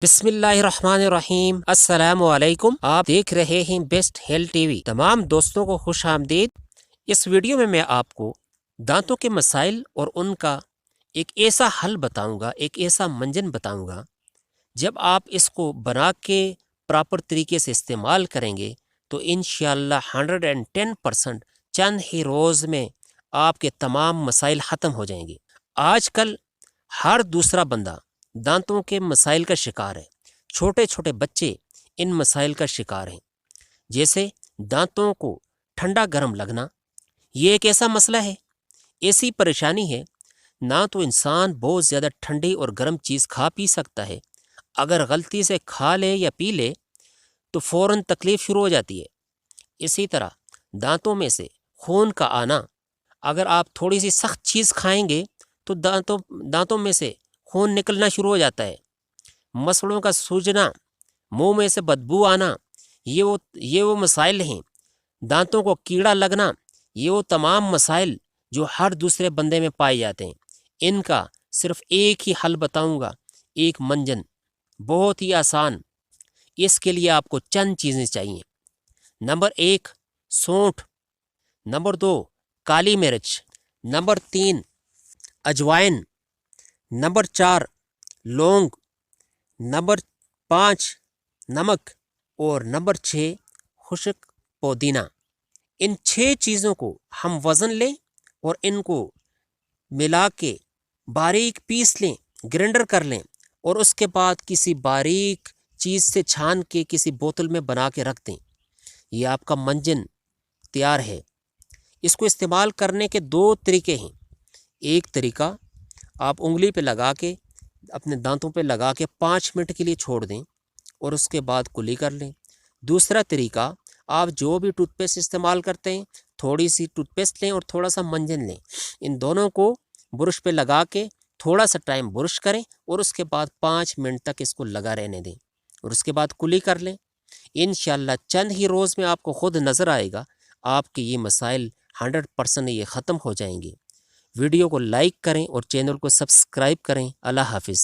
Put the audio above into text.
بسم اللہ الرحمن الرحیم۔ السلام علیکم، آپ دیکھ رہے ہیں بیسٹ ہیلتھ ٹی وی۔ تمام دوستوں کو خوش آمدید۔ اس ویڈیو میں آپ کو دانتوں کے مسائل اور ان کا ایک ایسا حل بتاؤں گا، ایک ایسا منجن بتاؤں گا، جب آپ اس کو بنا کے پراپر طریقے سے استعمال کریں گے تو انشاءاللہ 110% چند ہی روز میں آپ کے تمام مسائل ختم ہو جائیں گے۔ آج کل ہر دوسرا بندہ دانتوں کے مسائل کا شکار ہے، چھوٹے چھوٹے بچے ان مسائل کا شکار ہیں، جیسے دانتوں کو ٹھنڈا گرم لگنا۔ یہ ایک ایسا مسئلہ ہے، ایسی پریشانی ہے، نہ تو انسان بہت زیادہ ٹھنڈی اور گرم چیز کھا پی سکتا ہے، اگر غلطی سے کھا لے یا پی لے تو فوراً تکلیف شروع ہو جاتی ہے۔ اسی طرح دانتوں میں سے خون کا آنا، اگر آپ تھوڑی سی سخت چیز کھائیں گے تو دانتوں میں سے خون نکلنا شروع ہو جاتا ہے۔ مسڑوں کا سوجنا، منہ میں سے بدبو آنا، یہ وہ مسائل ہیں۔ دانتوں کو کیڑا لگنا، یہ وہ تمام مسائل جو ہر دوسرے بندے میں پائے جاتے ہیں۔ ان کا صرف ایک ہی حل بتاؤں گا، ایک منجن، بہت ہی آسان۔ اس کے لیے آپ کو چند چیزیں چاہیے۔ نمبر 1 سونٹھ، نمبر 2 کالی مرچ، نمبر 3 اجوائن، نمبر 4 لونگ، نمبر 5 نمک، اور نمبر 6 خشک پودینہ۔ ان 6 چیزوں کو ہم وزن لیں اور ان کو ملا کے باریک پیس لیں، گرینڈر کر لیں، اور اس کے بعد کسی باریک چیز سے چھان کے کسی بوتل میں بنا کے رکھ دیں۔ یہ آپ کا منجن تیار ہے۔ اس کو استعمال کرنے کے 2 طریقے ہیں۔ ایک طریقہ، آپ انگلی پہ لگا کے اپنے دانتوں پہ لگا کے 5 منٹ کے لیے چھوڑ دیں اور اس کے بعد کلی کر لیں۔ دوسرا طریقہ، آپ جو بھی ٹوتھ پیسٹ استعمال کرتے ہیں، تھوڑی سی ٹوتھ پیسٹ لیں اور تھوڑا سا منجن لیں، ان دونوں کو برش پہ لگا کے تھوڑا سا ٹائم برش کریں اور اس کے بعد 5 منٹ تک اس کو لگا رہنے دیں اور اس کے بعد کلی کر لیں۔ انشاءاللہ چند ہی روز میں آپ کو خود نظر آئے گا، آپ کے یہ مسائل 100% یہ ختم ہو جائیں گے۔ ویڈیو کو لائک کریں اور چینل کو سبسکرائب کریں۔ اللہ حافظ۔